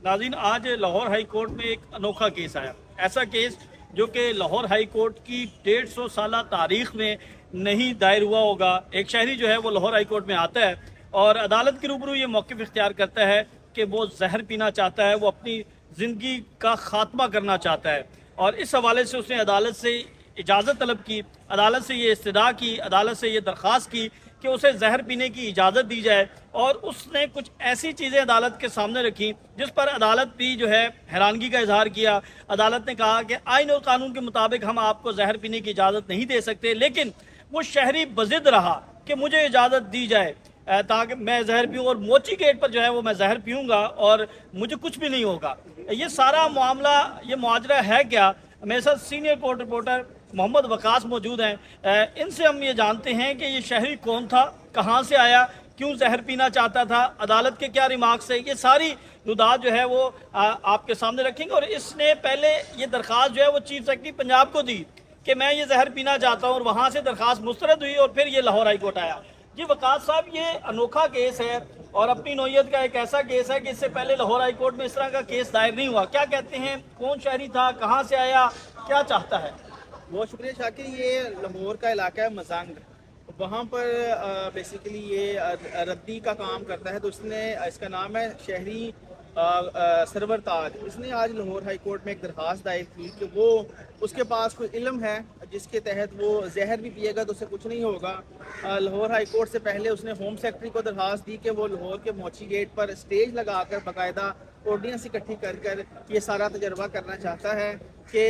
नाज़रीन, आज Lahore high court में एक अनोखा केस आया। ऐसा केस जो कि लाहौर हाई कोर्ट की 150 साल तारीख में नहीं दायर हुआ होगा। एक शहरी जो है वो लाहौर हाई कोर्ट में आता है और अदालत के रूबरू ये मौक़िफ़ इख्तियार करता है कि वो जहर पीना चाहता है, वो अपनी ज़िंदगी का ख़ात्मा करना चाहता है। और इस हवाले से उसने अदालत से इजाज़त तलब की, अदालत से ये इस्तदा की, अदालत से ये दरख्वास्त की कि उसे जहर पीने की इजाज़त दी जाए। और उसने कुछ ऐसी चीज़ें अदालत के सामने रखी जिस पर अदालत भी जो है हैरानगी का इजहार किया। अदालत ने कहा कि आइन और कानून के मुताबिक हम आपको जहर पीने की इजाज़त नहीं दे सकते, लेकिन वो शहरी बज़िद रहा कि मुझे इजाज़त दी जाए ताकि मैं जहर पीऊँ, और मोची गेट पर जो है वो मैं जहर पीऊँगा और मुझे कुछ भी नहीं होगा। ये सारा मामला, ये मुआजरा है क्या? मेरे साथ senior court reporter Mohammad Waqas मौजूद हैं। इनसे हम ये जानते हैं कि ये शहरी कौन था, कहाँ से आया, क्यों जहर पीना चाहता था, अदालत के क्या रिमार्क्स है, ये सारी रुदात जो है वो आपके सामने रखेंगे। और इसने पहले ये दरख्वास्त जो है वो चीफ सेक्रेटरी पंजाब को दी कि मैं ये जहर पीना चाहता हूँ, और वहाँ से दरख्वास्त मुस्तरद हुई और फिर ये लाहौर हाई कोर्ट आया। जी वकास साहब, ये अनोखा केस है और अपनी नौयत का एक ऐसा केस है कि इससे पहले लाहौर हाई कोर्ट में इस तरह का केस दायर नहीं हुआ। क्या कहते हैं, कौन शहरी था, कहाँ से आया, क्या चाहता है? बहुत शुक्रिया शाकिर। ये लाहौर का इलाका है मजंग, वहाँ पर बेसिकली ये रद्दी का काम करता है। तो इसने, इसका नाम है शहरी सरवर ताज। इसने आज लाहौर हाई कोर्ट में एक दरख्वास्त दायर की कि वो, उसके पास कोई इल्म है जिसके तहत वो जहर भी पिएगा तो उसे कुछ नहीं होगा। लाहौर हाई कोर्ट से पहले उसने होम सेक्रेटरी को दरख्वास्त दी कि वो लाहौर के मोची गेट पर स्टेज लगाकर बाकायदा ऑडियंस इकट्ठी कर कर ये सारा तजर्बा करना चाहता है कि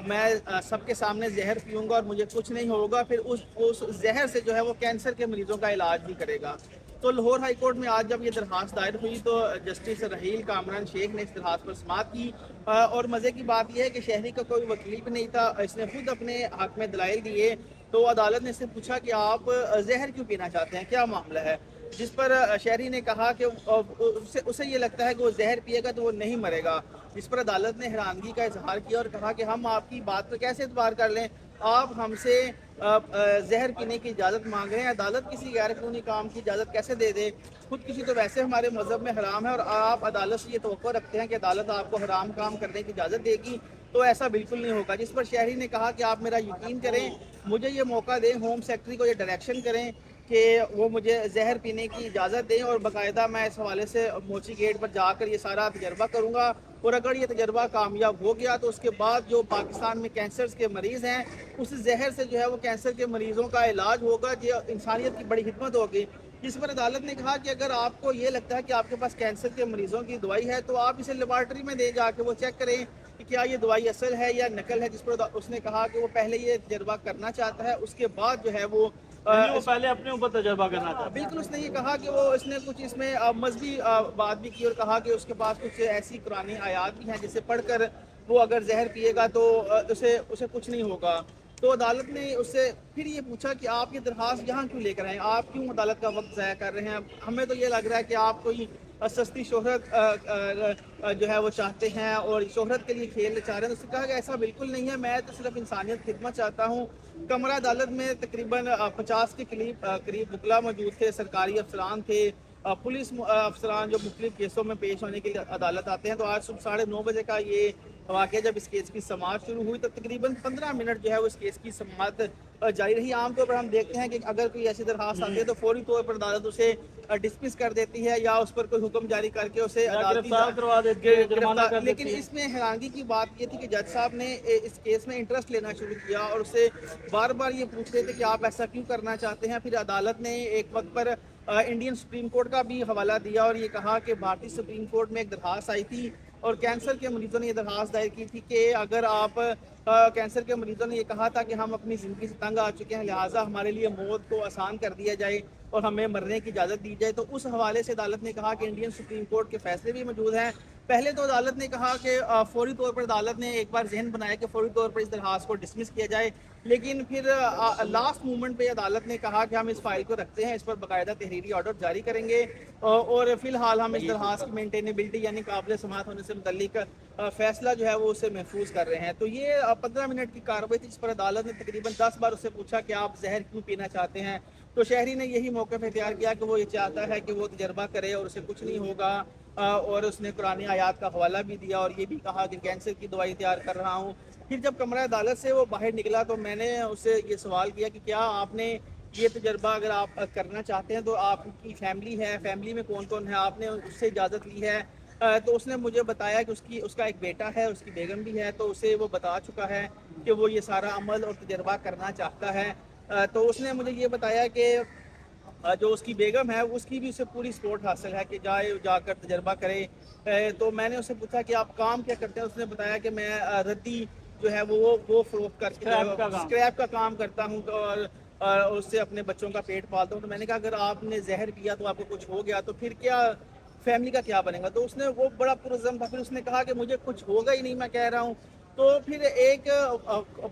मैं सबके सामने जहर पीऊँगा और मुझे कुछ नहीं होगा, फिर उस जहर से जो है वो कैंसर के मरीजों का इलाज भी करेगा। तो लाहौर हाई कोर्ट में आज जब ये दरख्वास्त दायर हुई तो जस्टिस रहील कामरान शेख ने इस दरख्वास्त पर समाअत की। और मज़े की बात यह है कि शहरी का कोई वकील भी नहीं था, इसने खुद अपने हक में दलाइल दिए। तो अदालत ने इससे पूछा कि आप जहर क्यों पीना चाहते हैं, क्या मामला है, जिस पर शहरी ने कहा कि उसे ये लगता है कि वो जहर पिएगा तो वो नहीं मरेगा। जिस पर अदालत ने हैरानगी का इजहार किया और कहा कि हम आपकी बात पर कैसे एतबार कर लें, आप हमसे जहर पीने की इजाज़त मांग रहे हैं, अदालत किसी गैर कानूनी काम की इजाज़त कैसे दे दे, खुद किसी तो वैसे हमारे मज़हब में हराम है और आप अदालत से ये तवक्को रखते हैं कि अदालत आपको हराम काम करने की इजाज़त देगी, तो ऐसा बिल्कुल नहीं होगा। जिस पर शहरी ने कहा कि आप मेरा यकीन करें, मुझे ये मौका दें, होम सेक्रेटरी को ये डायरेक्शन करें कि वो मुझे जहर पीने की इजाज़त दें और बाकायदा मैं इस हवाले से मोची गेट पर जाकर ये सारा तजर्बा करूँगा। और अगर ये तजर्बा कामयाब हो गया तो उसके बाद जो पाकिस्तान में कैंसर के मरीज़ हैं, उस जहर से जो है वो कैंसर के मरीज़ों का इलाज होगा, जो इंसानियत की बड़ी खिदमत होगी। जिस पर अदालत ने कहा कि अगर आपको ये लगता है कि आपके पास कैंसर के मरीज़ों की दवाई है तो आप इसे लेबॉर्ट्री में दे जाके वो चेक करें कि क्या ये दवाई असल है या नकल है। जिस पर उसने कहा कि वो पहले ये तजर्बा करना चाहता है, उसके बाद जो है वो पहले अपने ऊपर तजर्बा करना चाहता है। बिल्कुल। उसने ये कहा कि वो, इसने कुछ इसमें मजहबी बात भी की और कहा कि उसके पास कुछ ऐसी कुरानी आयात भी हैं जिसे पढ़कर वो अगर जहर पिएगा तो उसे कुछ नहीं होगा। तो अदालत ने उससे फिर ये पूछा कि आप ये दरख्वास्त यहाँ क्यों लेकर आए, आप क्यों अदालत का वक्त ज़ाया कर रहे हैं, हमें तो ये लग रहा है कि आप कोई सस्ती शोहरत जो है वो चाहते हैं और शोहरत के लिए खेलना चाह रहे हैं। तो उसने कहा कि ऐसा बिल्कुल नहीं है, मैं तो सिर्फ इंसानियत खिदमत चाहता हूँ। कमरा अदालत में तकरीबन 50 के करीब वकला मौजूद थे, सरकारी अफसरान थे, पुलिस अफसरान जो मुख्तलिफ केसों में पेश होने के लिए अदालत आते हैं। तो आज सुबह 9:30 बजे का ये वाक़या जब इस केस की समाअत शुरू हुई तो तकरीबन 15 मिनट जो है वो इस केस की समाअत जारी रही। आमतौर पर हम देखते हैं कि अगर कोई ऐसी दरख्वास्त आती है तो फौरी तौर पर अदालत उसे डिसमिस कर देती है या उस पर कोई हुक्म जारी करके उसे गिरफ्तार करवा देती है, जुर्माना कर देती लेकिन है। इसमें हैरानगी की बात ये थी कि जज साहब ने इस केस में इंटरेस्ट लेना शुरू किया और उससे बार बार ये पूछ रहे थे कि आप ऐसा क्यों करना चाहते हैं। फिर अदालत ने एक वक्त पर इंडियन सुप्रीम कोर्ट का भी हवाला दिया और ये कहा कि भारतीय सुप्रीम कोर्ट में एक दरख्वास्त आई थी और कैंसर के मरीजों ने ये दरख्वास्त दायर की थी कि अगर आप कैंसर के मरीजों ने ये कहा था कि हम अपनी ज़िंदगी से तंग आ चुके हैं, लिहाजा हमारे लिए मौत को आसान कर दिया जाए और हमें मरने की इजाज़त दी जाए। तो उस हवाले से अदालत ने कहा कि इंडियन सुप्रीम कोर्ट के फैसले भी मौजूद हैं। पहले तो अदालत ने कहा कि फौरी तौर पर अदालत ने एक बार जहन बनाया कि फौरी तौर पर इस दरख्वास्त को डिसमिस किया जाए, लेकिन फिर लास्ट मोमेंट पे अदालत ने कहा कि हम इस फाइल को रखते हैं, इस पर बाकायदा तहरीरी ऑर्डर जारी करेंगे और फिलहाल हम इस दरख्वास्त की मेंटेनेबिलिटी यानी काबिल समाअत होने से मुतल्लिक फैसला जो है वो उसे महफूज कर रहे हैं। तो ये 15 मिनट की कार्रवाई थी जिस पर अदालत ने तकरीबन 10 बार उससे पूछा कि आप जहर क्यों पीना चाहते हैं। तो शहरी ने यही मौका इख्तियार किया कि वो ये चाहता है कि वो तजर्बा करे और उसे कुछ नहीं होगा। اور اس نے قرآن آیات کا حوالہ بھی دیا اور یہ بھی کہا کہ کینسر کی دوائی تیار کر رہا ہوں۔ پھر جب کمرہ عدالت سے وہ باہر نکلا تو میں نے اس سے یہ سوال کیا کہ کیا آپ نے یہ تجربہ اگر آپ کرنا چاہتے ہیں تو آپ کی فیملی ہے، فیملی میں کون کون ہے، آپ نے اس سے اجازت لی ہے؟ تو اس نے مجھے بتایا کہ اس کا ایک بیٹا ہے، اس کی بیگم بھی ہے، تو اسے وہ بتا چکا ہے کہ وہ یہ سارا عمل اور تجربہ کرنا چاہتا ہے۔ تو اس نے مجھے یہ بتایا کہ جو اس کی بیگم ہے اس کی بھی اسے پوری سپورٹ حاصل ہے کہ جا کر تجربہ کرے۔ تو میں نے اسے پوچھا کہ آپ کام کیا کرتے ہیں؟ اس نے بتایا کہ میں ردی جو ہے وہ فروخت کر کے اسکریپ کا کام کرتا ہوں اور اس سے اپنے بچوں کا پیٹ پالتا ہوں۔ تو میں نے کہا اگر آپ نے زہر پیا تو آپ کو کچھ ہو گیا تو پھر کیا فیملی کا کیا بنے گا؟ تو اس نے وہ بڑا پرعزم تھا، پھر اس نے کہا کہ مجھے کچھ ہوگا ہی نہیں، میں کہہ رہا ہوں۔ تو پھر ایک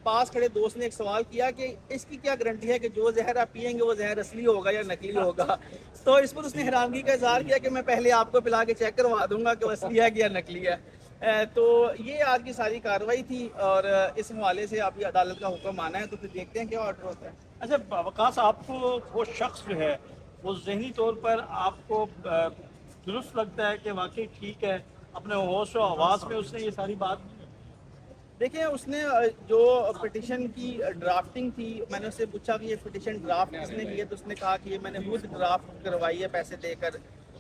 پاس کھڑے دوست نے ایک سوال کیا کہ اس کی کیا گارنٹی ہے کہ جو زہر آپ پیئیں گے وہ زہر اصلی ہوگا یا نکلی ہوگا؟ تو اس پر اس نے حیرانگی کا اظہار کیا کہ میں پہلے آپ کو پلا کے چیک کروا دوں گا کہ وہ اصلی ہے کہ یا نکلی ہے۔ تو یہ آج کی ساری کارروائی تھی اور اس حوالے سے ابھی عدالت کا حکم آنا ہے تو پھر دیکھتے ہیں کیا آرڈر ہوتا ہے۔ اچھا وقاص، آپ کو وہ شخص جو ہے وہ ذہنی طور پر آپ کو درست لگتا ہے کہ واقعی ٹھیک ہے، اپنے ہوش و حواس میں اس نے یہ ساری بات کی؟ دیکھیں اس نے جو پٹیشن کی ڈرافٹنگ تھی، میں نے اس سے پوچھا کہ یہ پٹیشن ڈرافٹ کس نے کی ہے، تو اس نے کہا کہ یہ میں نے خود ڈرافٹ کروائی ہے پیسے دے کر۔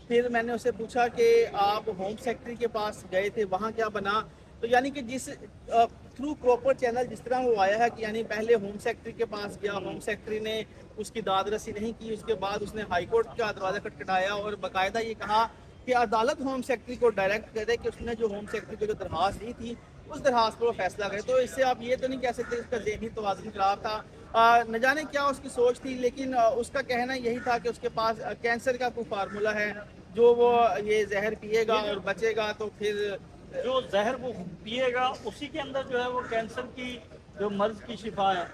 پھر میں نے اسے پوچھا کہ آپ ہوم سیکرٹری کے پاس گئے تھے، وہاں کیا بنا؟ تو یعنی کہ جس تھرو پراپر چینل جس طرح وہ آیا ہے کہ یعنی پہلے ہوم سیکرٹری کے پاس گیا، ہوم سیکرٹری نے اس کی داد رسی نہیں کی، اس کے بعد اس نے ہائی کورٹ کا دروازہ کھٹکھٹایا اور باقاعدہ یہ کہا کہ عدالت ہوم سیکرٹری کو ڈائریکٹ کرے کہ اس نے جو ہوم سیکرٹری کو جو درخواست دی تھی اس درخواست پر وہ فیصلہ کرے۔ تو اس سے آپ یہ تو نہیں کہہ سکتے اس کا ذہنی توازن خراب تھا، نہ جانے کیا اس کی سوچ تھی، لیکن اس کا کہنا یہی تھا کہ اس کے پاس کینسر کا کوئی فارمولہ ہے، جو وہ یہ زہر پیے گا اور بچے گا تو پھر جو زہر وہ پیے گا اسی کے اندر جو ہے وہ کینسر کی جو مرض کی شفا ہے۔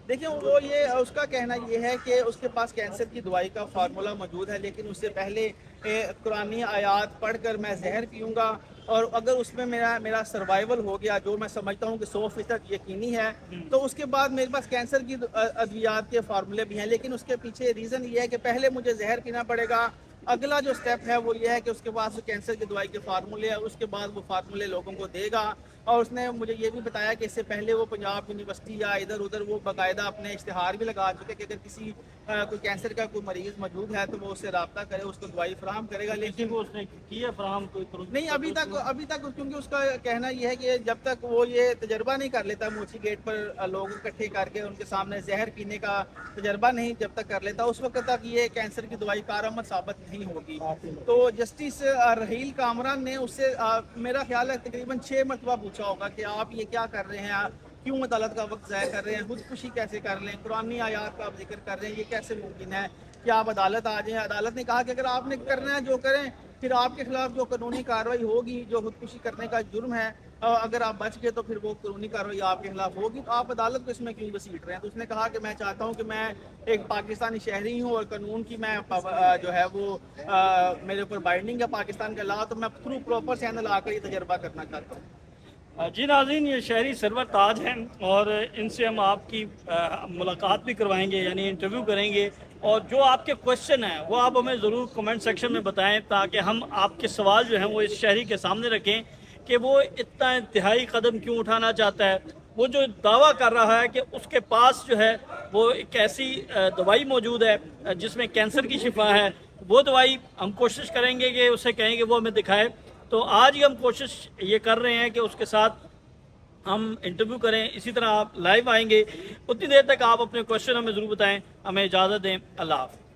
دیکھیں وہ یہ اس کا کہنا یہ ہے کہ اس کے پاس کینسر کی دوائی کا فارمولہ موجود ہے، لیکن اس سے پہلے قرآن آیات پڑھ کر میں زہر پیوں گا اور اگر اس میں میرا سروائیول ہو گیا، جو میں سمجھتا ہوں کہ 100% یقینی ہے، تو اس کے بعد میرے پاس کینسر کی ادویات کے فارمولے بھی ہیں، لیکن اس کے پیچھے ریزن یہ ہے کہ پہلے مجھے زہر پینا پڑے گا۔ اگلا جو سٹیپ ہے وہ یہ ہے کہ اس کے پاس کینسر کی دوائی کے فارمولے ہیں، اس کے بعد وہ فارمولے لوگوں کو دے گا۔ اور اس نے مجھے یہ بھی بتایا کہ اس سے پہلے وہ پنجاب یونیورسٹی یا ادھر ادھر وہ باقاعدہ اپنے اشتہار بھی لگا چکے کہ اگر کسی کوئی کینسر کا کوئی مریض موجود ہے تو وہ اس سے رابطہ کرے، اس کو دوائی فراہم کرے گا۔ لیکن وہ اس نے کی ہے فراہم کوئی نہیں ابھی تک کیونکہ اس کا کہنا یہ ہے کہ جب تک وہ یہ تجربہ نہیں کر لیتا موچی گیٹ پر لوگ اکٹھے کر کے ان کے سامنے زہر پینے کا تجربہ نہیں جب تک کر لیتا، اس وقت تک یہ کینسر کی دوائی کارآمد ثابت نہیں ہوگی۔ تو جسٹس رحیل کامران نے اس سے میرا خیال ہے تقریباً 6 مرتبہ پوچھا ہوگا کہ آپ یہ کیا کر رہے ہیں، کیوں عدالت کا وقت ضائع کر رہے ہیں، خودکشی کیسے کر لیں، قرآن آیات کا آپ ذکر کر رہے ہیں، یہ کیسے ممکن ہے کہ آپ عدالت آ جائیں؟ عدالت نے کہا کہ اگر آپ نے کرنا ہے جو کریں، پھر آپ کے خلاف جو قانونی کارروائی ہوگی، جو خودکشی کرنے کا جرم ہے، اگر آپ بچ گئے تو پھر وہ قانونی کارروائی آپ کے خلاف ہوگی، تو آپ عدالت کو اس میں کیوں گھسیٹ رہے ہیں؟ تو اس نے کہا کہ میں چاہتا ہوں کہ میں ایک پاکستانی شہری ہوں اور قانون کی میں جو ہے وہ میرے اوپر بائنڈنگ ہے پاکستان کا لا، تو میں تھرو پراپر چینل آ کر یہ تجربہ کرنا چاہتا ہوں۔ جی ناظرین، یہ شہری سرور تاج ہیں اور ان سے ہم آپ کی ملاقات بھی کروائیں گے، یعنی انٹرویو کریں گے، اور جو آپ کے کوشچن ہیں وہ آپ ہمیں ضرور کمنٹ سیکشن میں بتائیں تاکہ ہم آپ کے سوال جو ہیں وہ اس شہری کے سامنے رکھیں کہ وہ اتنا انتہائی قدم کیوں اٹھانا چاہتا ہے۔ وہ جو دعویٰ کر رہا ہے کہ اس کے پاس جو ہے وہ ایک ایسی دوائی موجود ہے جس میں کینسر کی شفا ہے، وہ دوائی ہم کوشش کریں گے کہ اسے کہیں کہ وہ ہمیں دکھائے۔ تو آج ہی ہم کوشش یہ کر رہے ہیں کہ اس کے ساتھ ہم انٹرویو کریں، اسی طرح آپ لائیو آئیں گے، اتنی دیر تک آپ اپنے کوشچن ہمیں ضرور بتائیں۔ ہمیں اجازت دیں، اللہ حافظ۔